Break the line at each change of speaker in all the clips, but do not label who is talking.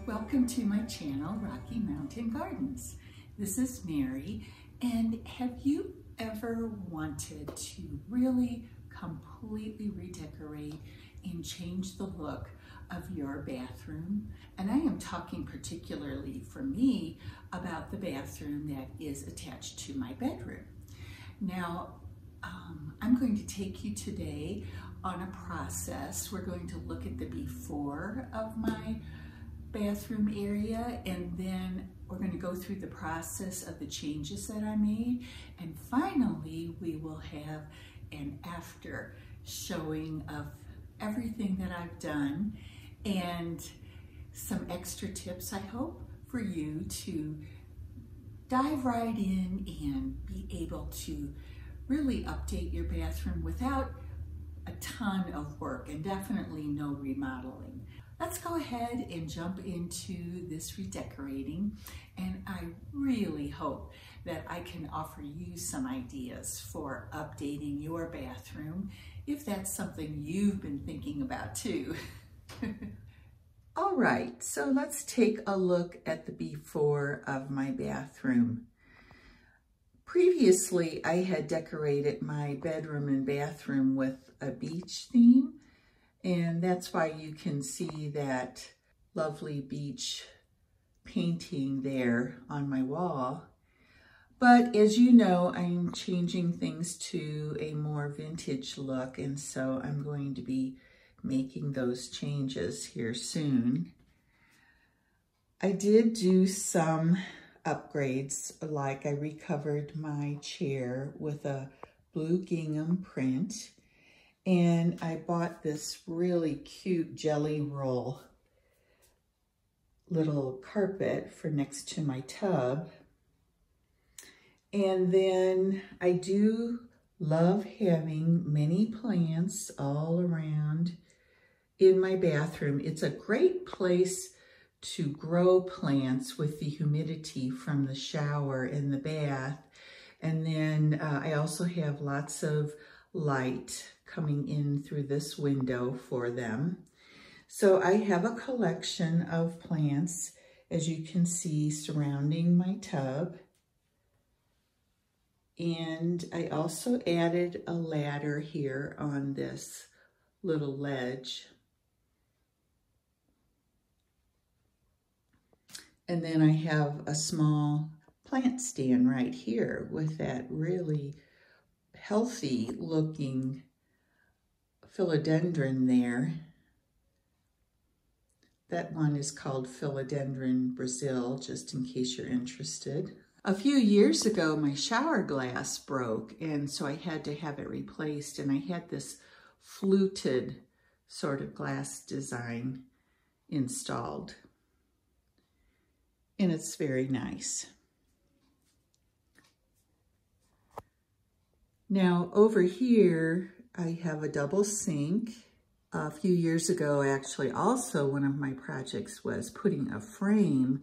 Welcome to my channel, Rocky Mountain Gardens. This is Mary, and have you ever wanted to really completely redecorate and change the look of your bathroom? And I am talking particularly for me about the bathroom that is attached to my bedroom. Now, I'm going to take you today on a process. We're going to look at the before of my bathroom area, and then we're going to go through the process of the changes that I made, and finally we will have an after showing of everything that I've done and some extra tips, I hope, for you to dive right in and be able to really update your bathroom without a ton of work and definitely no remodeling. Let's go ahead and jump into this redecorating, and I really hope that I can offer you some ideas for updating your bathroom if that's something you've been thinking about too. All right, so let's take a look at the before of my bathroom. Previously, I had decorated my bedroom and bathroom with a beach theme, and that's why you can see that lovely beach painting there on my wall. But as you know, I'm changing things to a more vintage look, and so I'm going to be making those changes here soon. I did do some upgrades, like I recovered my chair with a blue gingham print, and I bought this really cute jelly roll little carpet for next to my tub. And then I do love having many plants all around in my bathroom. It's a great place to grow plants with the humidity from the shower and the bath. And then I also have lots of light coming in through this window for them. So I have a collection of plants, as you can see, surrounding my tub. And I also added a ladder here on this little ledge. And then I have a small plant stand right here with that really healthy looking philodendron there. That one is called Philodendron Brazil, just in case you're interested. A few years ago, my shower glass broke, and so I had to have it replaced, and I had this fluted sort of glass design installed. And it's very nice. Now over here, I have a double sink. A few years ago, actually, also one of my projects was putting a frame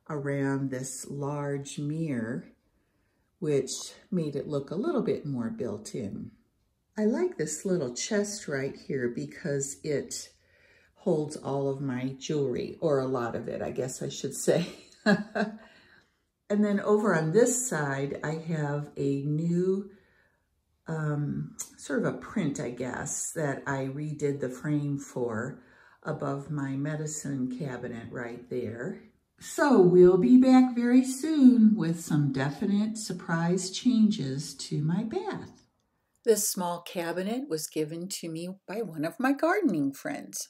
around this large mirror, which made it look a little bit more built in. I like this little chest right here because it holds all of my jewelry, or a lot of it, I guess I should say. And then over on this side, I have a new sort of a print, I guess, that I redid the frame for above my medicine cabinet right there. So we'll be back very soon with some definite surprise changes to my bath. This small cabinet was given to me by one of my gardening friends.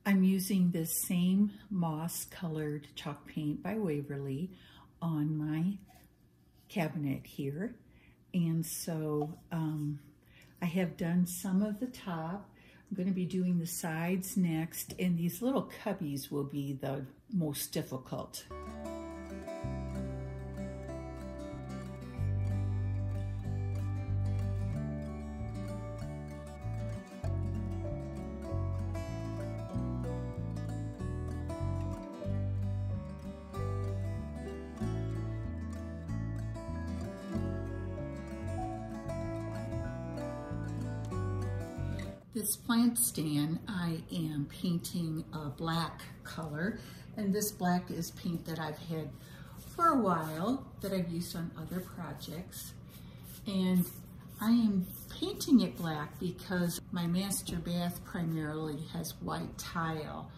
I'm using this same moss-colored chalk paint by Waverly on my cabinet here. And so I have done some of the top. I'm going to be doing the sides next, and these little cubbies will be the most difficult. This plant stand, I am painting a black color And this black is paint that I've had for a while, that I've used on other projects. And I am painting it black because my master bath primarily has white tile.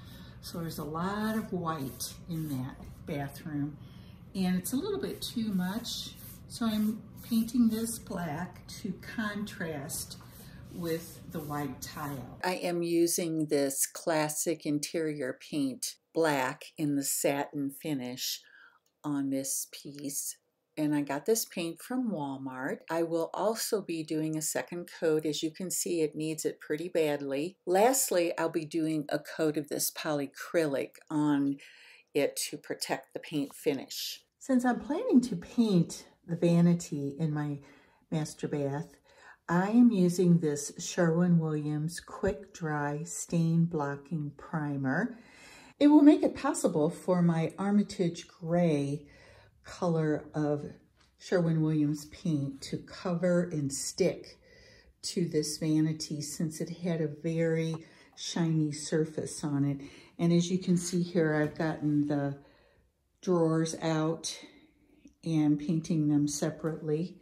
So there's a lot of white in that bathroom. And it's a little bit too much. So I'm painting this black to contrast with the white tile. I am using this classic interior paint black in the satin finish on this piece. And I got this paint from Walmart. I will also be doing a second coat. As you can see, it needs it pretty badly. Lastly, I'll be doing a coat of this polyacrylic on it to protect the paint finish. Since I'm planning to paint the vanity in my master bath, I am using this Sherwin-Williams Quick Dry Stain Blocking Primer. It will make it possible for my Armitage Gray color of Sherwin-Williams paint to cover and stick to this vanity, since it had a very shiny surface on it. And as you can see here, I've gotten the drawers out and painting them separately.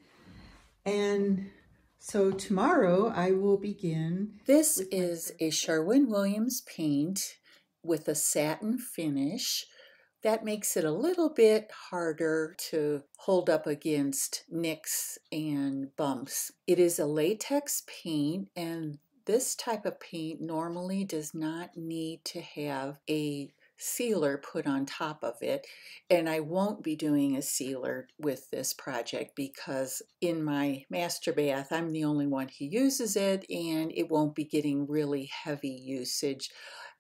And so tomorrow I will begin. This is a Sherwin-Williams paint with a satin finish. That makes it a little bit harder to hold up against nicks and bumps. It is a latex paint, and this type of paint normally does not need to have a sealer put on top of it. And I won't be doing a sealer with this project because in my master bath, I'm the only one who uses it, and it won't be getting really heavy usage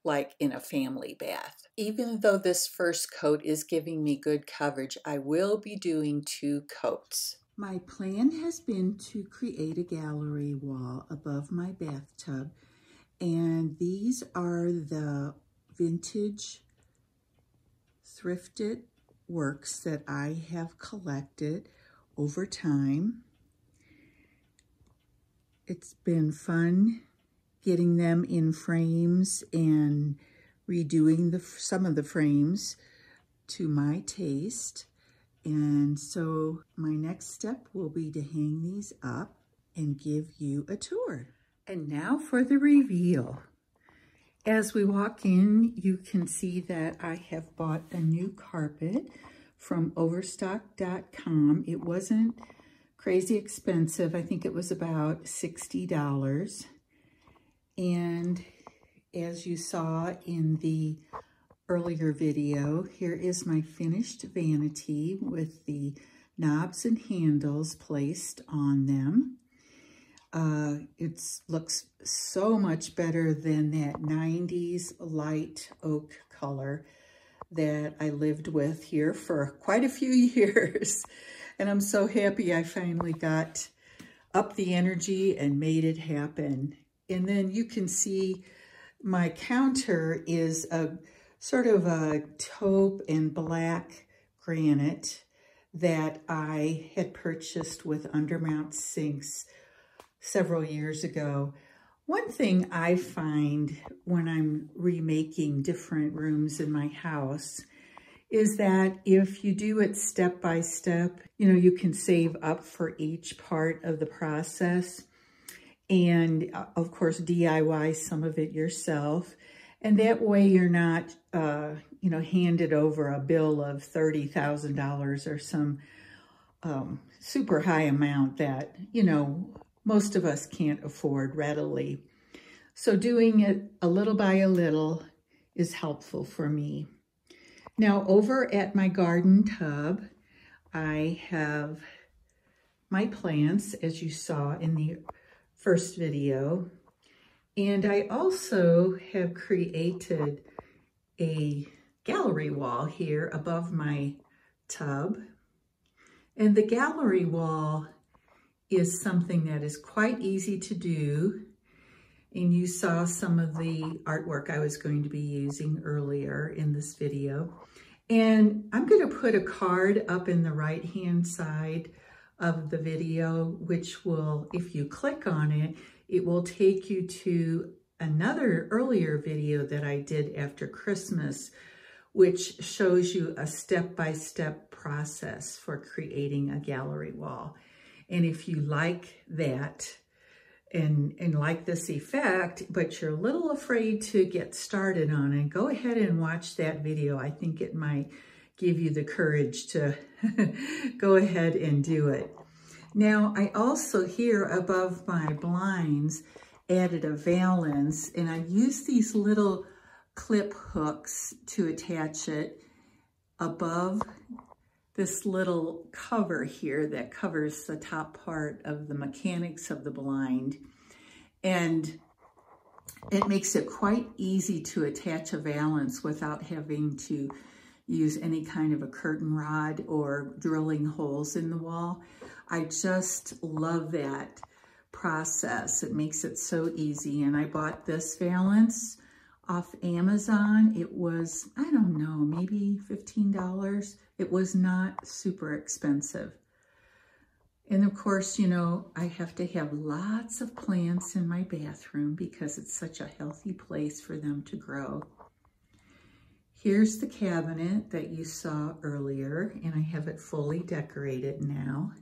like in a family bath. Even though this first coat is giving me good coverage, I will be doing 2 coats. My plan has been to create a gallery wall above my bathtub, and these are the vintage thrifted works that I have collected over time. It's been fun getting them in frames and redoing some of the frames to my taste. And so my next step will be to hang these up and give you a tour. And now for the reveal. As we walk in, you can see that I have bought a new carpet from overstock.com. It wasn't crazy expensive. I think it was about $60. And as you saw in the earlier video, here is my finished vanity with the knobs and handles placed on them. It looks so much better than that 90s light oak color that I lived with here for quite a few years. And I'm so happy I finally got up the energy and made it happen. And then you can see my counter is a sort of a taupe and black granite that I had purchased with undermount sinks several years ago. One thing I find when I'm remaking different rooms in my house is that if you do it step by step, you can save up for each part of the process. And of course, DIY some of it yourself. And that way you're not, handed over a bill of $30,000 or some super high amount that, most of us can't afford readily. So doing it a little by a little is helpful for me. Now over at my garden tub, I have my plants, as you saw in the first video. And I also have created a gallery wall here above my tub. And the gallery wall is something that is quite easy to do. And you saw some of the artwork I was going to be using earlier in this video. And I'm going to put a card up in the right-hand side of the video, which will, if you click on it, it will take you to another earlier video that I did after Christmas, which shows you a step-by-step process for creating a gallery wall. And if you like that and like this effect, but you're a little afraid to get started on it, go ahead and watch that video. I think it might give you the courage to go ahead and do it. Now, I also here above my blinds added a valance, and I used these little clip hooks to attach it above this little cover here that covers the top part of the mechanics of the blind. And it makes it quite easy to attach a valance without having to use any kind of a curtain rod or drilling holes in the wall. I just love that process. It makes it so easy. And I bought this valance off Amazon. It was, I don't know, maybe $15. It was not super expensive. And of course, you know, I have to have lots of plants in my bathroom because it's such a healthy place for them to grow. Here's the cabinet that you saw earlier, and I have it fully decorated now.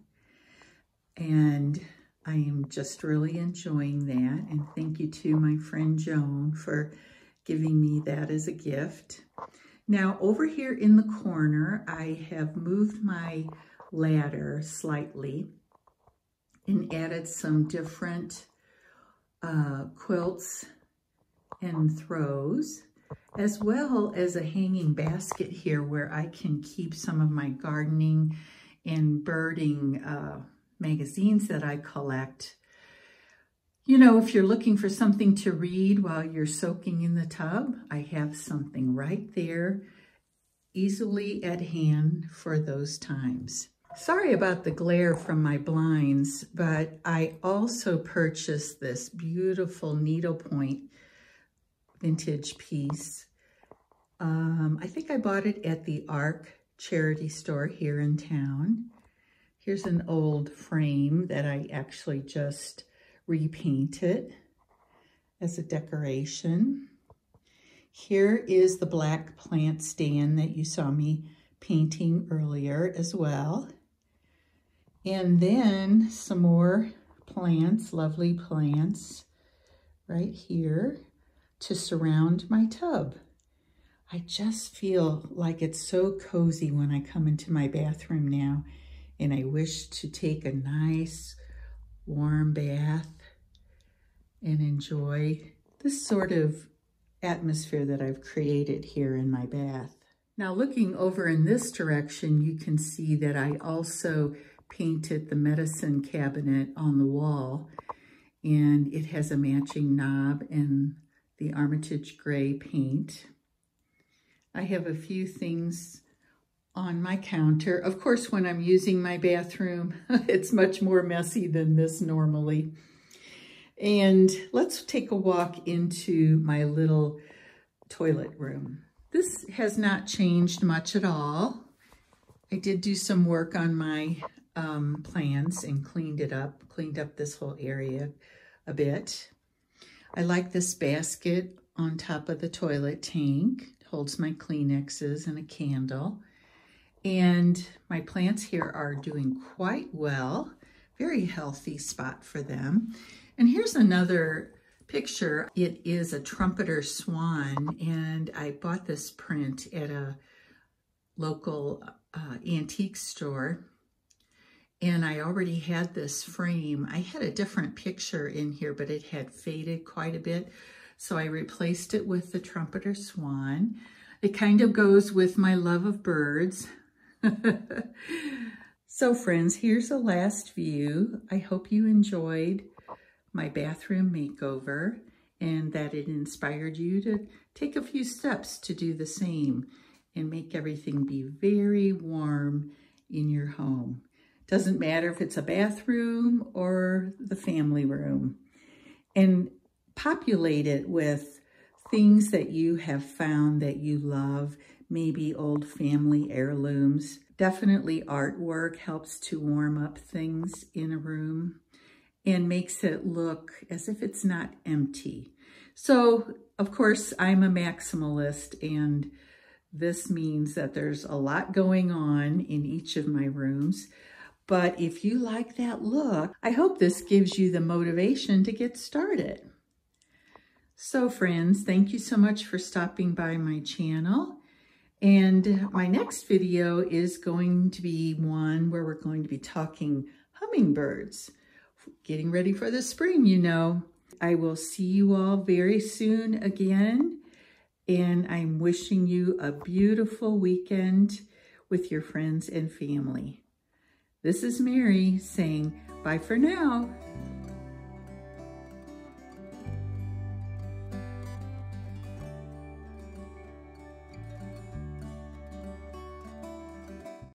And I am just really enjoying that. And thank you to my friend Joan for giving me that as a gift. Now over here in the corner, I have moved my ladder slightly and added some different quilts and throws, as well as a hanging basket here where I can keep some of my gardening and birding magazines that I collect. You know, if you're looking for something to read while you're soaking in the tub, I have something right there, easily at hand for those times. Sorry about the glare from my blinds, but I also purchased this beautiful needlepoint vintage piece. I think I bought it at the Arc charity store here in town. Here's an old frame that I actually just repainted as a decoration. Here is the black plant stand that you saw me painting earlier as well. And then some more plants, lovely plants right here to surround my tub. I just feel like it's so cozy when I come into my bathroom now, and I wish to take a nice warm bath and enjoy this sort of atmosphere that I've created here in my bath. Now looking over in this direction, you can see that I also painted the medicine cabinet on the wall, and it has a matching knob and the Armitage gray paint. I have a few things on my counter. Of course, when I'm using my bathroom, it's much more messy than this normally. And let's take a walk into my little toilet room. This has not changed much at all. I did do some work on my plants and cleaned up this whole area a bit. I like this basket on top of the toilet tank. It holds my Kleenexes and a candle. And my plants here are doing quite well. Very healthy spot for them. And here's another picture. It is a trumpeter swan, and I bought this print at a local antique store. And I already had this frame. I had a different picture in here, but it had faded quite a bit. So I replaced it with the trumpeter swan. It kind of goes with my love of birds. So friends, here's the last view. I hope you enjoyed my bathroom makeover and that it inspired you to take a few steps to do the same and make everything be very warm in your home. Doesn't matter if it's a bathroom or the family room. And populate it with things that you have found that you love, maybe old family heirlooms. Definitely artwork helps to warm up things in a room and makes it look as if it's not empty. So, of course, I'm a maximalist, and This means that there's a lot going on in each of my rooms. But if you like that look, I hope this gives you the motivation to get started. So friends, thank you so much for stopping by my channel. And my next video is going to be one where we're going to be talking hummingbirds. Getting ready for the spring, you know. I will see you all very soon again. And I'm wishing you a beautiful weekend with your friends and family. This is Mary saying bye for now.